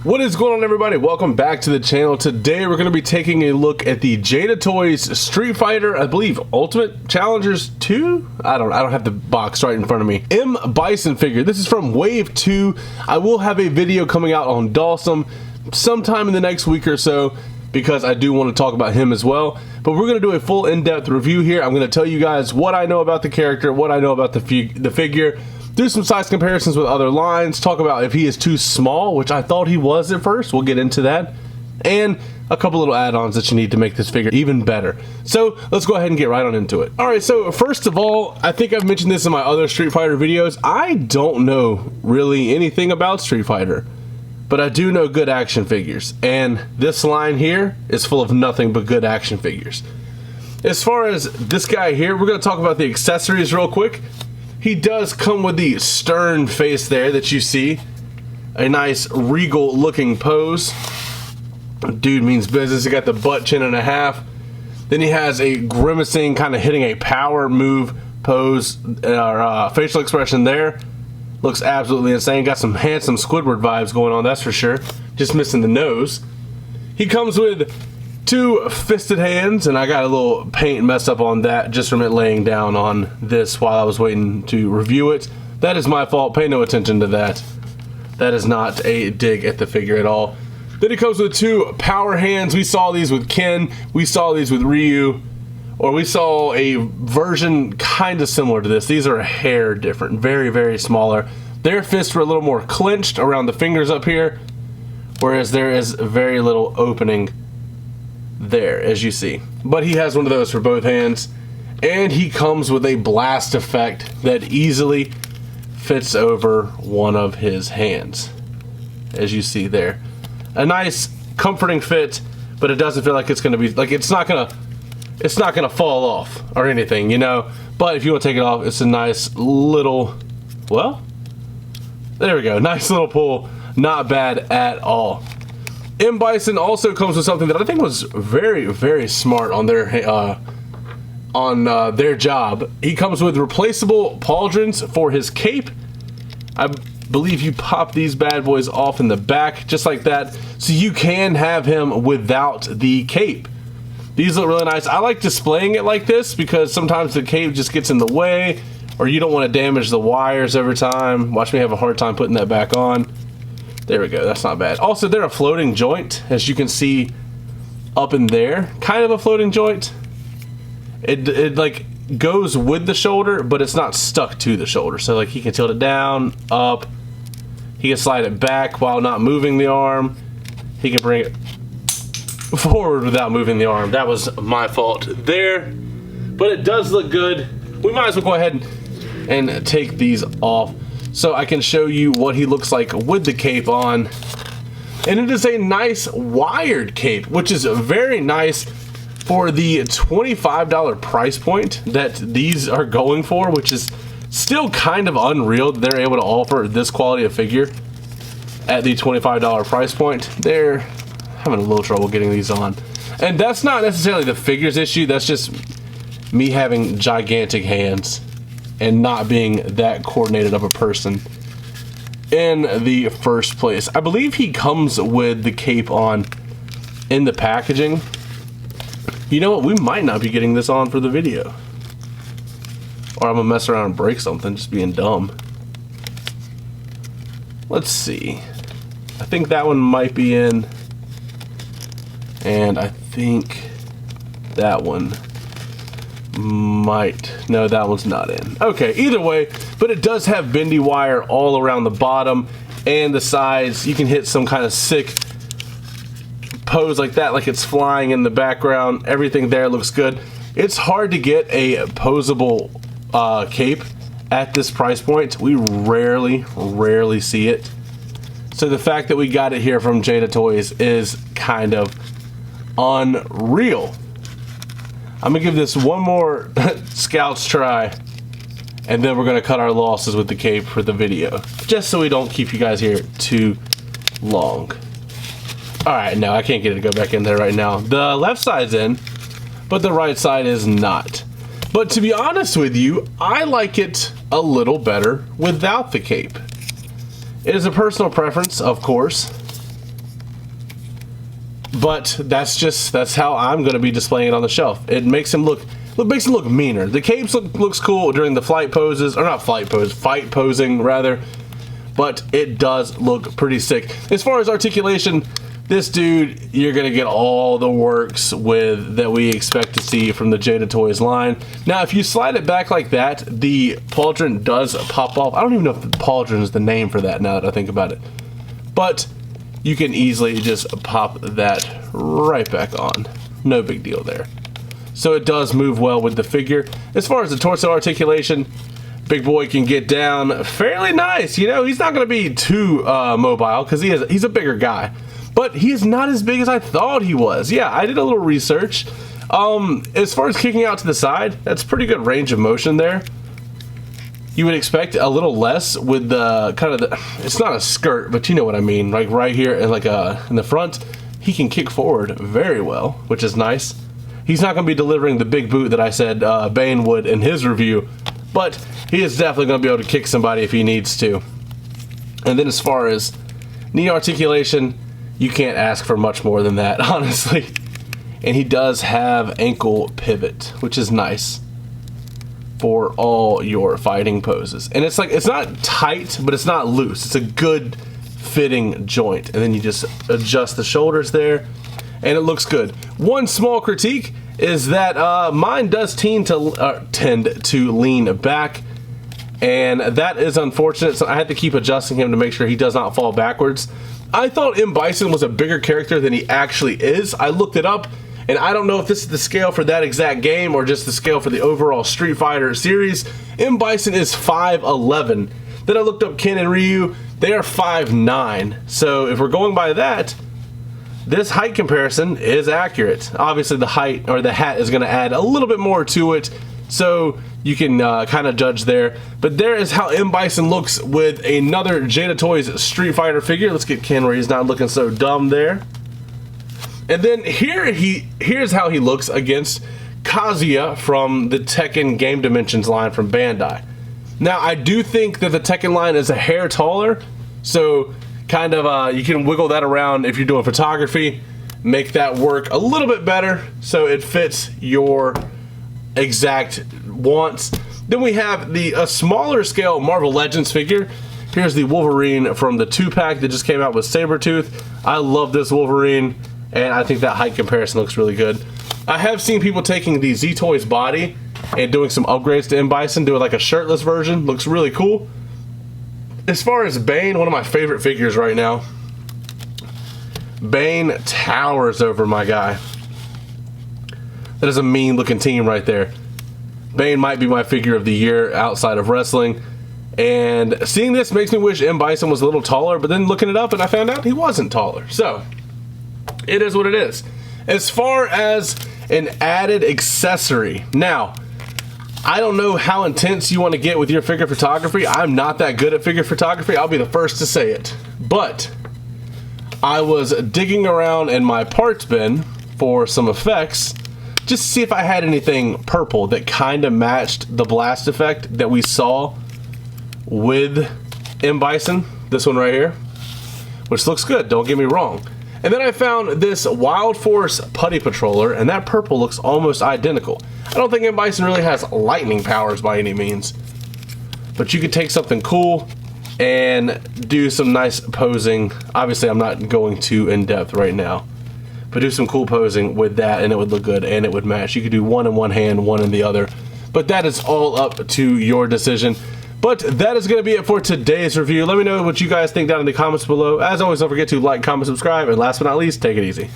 What is going on, everybody? Welcome back to the channel. Today we're going to be taking a look at the Jada Toys Street Fighter, I believe Ultimate Challengers 2? I don't have the box right in front of me. M Bison figure. This is from Wave 2. I will have a video coming out on Dawson sometime in the next week or so, because I do want to talk about him as well. But we're going to do a full in-depth review here. I'm going to tell you guys what I know about the character, what I know about the figure, do some size comparisons with other lines, talk about if he is too small, which I thought he was at first. We'll get into that. And a couple little add-ons that you need to make this figure even better. So let's go ahead and get right on into it. Alright, so first of all, I think I've mentioned this in my other Street Fighter videos. I don't know really anything about Street Fighter, but I do know good action figures. And this line here is full of nothing but good action figures. As far as this guy here, we're going to talk about the accessories real quick. He does come with the stern face there that you see. A nice regal looking pose. Dude means business. He got the butt chin and a half. Then he has a grimacing, kind of hitting a power move pose, or facial expression there. Looks absolutely insane. Got some handsome Squidward vibes going on, that's for sure. Just missing the nose. He comes with two fisted hands, and I got a little paint mess up on that just from it laying down on this while I was waiting to review it. That is my fault. Pay no attention to that. That is not a dig at the figure at all. Then he comes with two power hands. We saw these with Ken. We saw these with Ryu. Or we saw a version kind of similar to this. These are a hair different. Very, very smaller. Their fists were a little more clenched around the fingers up here, whereas there is very little opening there, as you see. But he has one of those for both hands, and he comes with a blast effect that easily fits over one of his hands, as you see there. A nice comforting fit, but it doesn't feel like it's going to be like it's not going to fall off or anything, you know. But if you want to take it off, it's a nice little, well, there we go, nice little pull. Not bad at all. M Bison also comes with something that I think was very, very smart on their job. He comes with replaceable pauldrons for his cape. I believe you pop these bad boys off in the back just like that, so you can have him without the cape. These look really nice. I like displaying it like this because sometimes the cape just gets in the way, or you don't want to damage the wires every time. Watch me have a hard time putting that back on. There we go, that's not bad. Also, they're a floating joint, as you can see up in there. Kind of a floating joint. It like goes with the shoulder, but it's not stuck to the shoulder. So like he can tilt it down, up. He can slide it back while not moving the arm. He can bring it forward without moving the arm. That was my fault there. But it does look good. We might as well go ahead and take these off, so I can show you what he looks like with the cape on. And it is a nice wired cape, which is very nice for the $25 price point that these are going for, which is still kind of unreal that they're able to offer this quality of figure at the $25 price point. They're having a little trouble getting these on. And that's not necessarily the figure's issue, that's just me having gigantic hands and not being that coordinated of a person in the first place. I believe he comes with the cape on in the packaging. You know what? We might not be getting this on for the video. Or I'm gonna mess around and break something, just being dumb. Let's see. I think that one might be in. And I think that one might, no, that one's not in. Okay, either way, but it does have bendy wire all around the bottom and the sides. You can hit some kind of sick pose like that, like it's flying in the background. Everything there looks good. It's hard to get a posable cape at this price point. We rarely see it. So the fact that we got it here from Jada Toys is kind of unreal. I'm gonna give this one more scouts try, and then we're gonna cut our losses with the cape for the video, just so we don't keep you guys here too long. Alright, no, I can't get it to go back in there right now. The left side's in, but the right side is not. But to be honest with you, I like it a little better without the cape. It is a personal preference, of course. But that's how I'm going to be displaying it on the shelf. It makes him look meaner. The capes looks cool during the flight poses, or not flight pose, fight posing rather. But it does look pretty sick. As far as articulation, this dude, you're gonna get all the works with that we expect to see from the Jada Toys line. Now, if you slide it back like that, the pauldron does pop off. I don't even know if the pauldron is the name for that now that I think about it. But you can easily just pop that right back on. No big deal there. So it does move well with the figure. As far as the torso articulation, big boy can get down fairly nice. You know, he's not going to be too mobile because he's a bigger guy. But he is not as big as I thought he was. Yeah, I did a little research. As far as kicking out to the side, that's pretty good range of motion there. You would expect a little less with the kind of it's not a skirt, but you know what I mean. Like right here and like in the front, he can kick forward very well, which is nice. He's not going to be delivering the big boot that I said Bane would in his review, but he is definitely going to be able to kick somebody if he needs to. And then as far as knee articulation, you can't ask for much more than that, honestly. And he does have ankle pivot, which is nice for all your fighting poses. And it's not tight, but it's not loose. It's a good fitting joint. And then you just adjust the shoulders there, and it looks good. One small critique is that mine does tend to lean back, and that is unfortunate. So I had to keep adjusting him to make sure he does not fall backwards. I thought M. Bison was a bigger character than he actually is. I looked it up, and I don't know if this is the scale for that exact game or just the scale for the overall Street Fighter series. M. Bison is 5'11". Then I looked up Ken and Ryu. They are 5'9". So if we're going by that, this height comparison is accurate. Obviously the height or the hat is going to add a little bit more to it, so you can kind of judge there. But there is how M. Bison looks with another Jada Toys Street Fighter figure. Let's get Ken where he's not looking so dumb there. And then here's how he looks against Kazuya from the Tekken Game Dimensions line from Bandai. Now, I do think that the Tekken line is a hair taller, so kind of you can wiggle that around if you're doing photography, make that work a little bit better so it fits your exact wants. Then we have a smaller scale Marvel Legends figure. Here's the Wolverine from the 2-pack that just came out with Sabretooth. I love this Wolverine, and I think that height comparison looks really good. I have seen people taking the Z-Toys body and doing some upgrades to M. Bison, doing like a shirtless version. Looks really cool. As far as Bane, one of my favorite figures right now. Bane towers over my guy. That is a mean looking team right there. Bane might be my figure of the year outside of wrestling. And seeing this makes me wish M. Bison was a little taller, but then looking it up and I found out he wasn't taller. So, it is what it is. As far as an added accessory, now, I don't know how intense you want to get with your figure photography. I'm not that good at figure photography. I'll be the first to say it. But I was digging around in my parts bin for some effects just to see if I had anything purple that kind of matched the blast effect that we saw with M. Bison. This one right here, which looks good, don't get me wrong. And then I found this Wild Force Putty Patroller, and that purple looks almost identical. I don't think M. Bison really has lightning powers by any means, but you could take something cool and do some nice posing. Obviously, I'm not going too in-depth right now, but do some cool posing with that, and it would look good, and it would match. You could do one in one hand, one in the other, but that is all up to your decision. But that is going to be it for today's review. Let me know what you guys think down in the comments below. As always, don't forget to like, comment, subscribe, and last but not least, take it easy.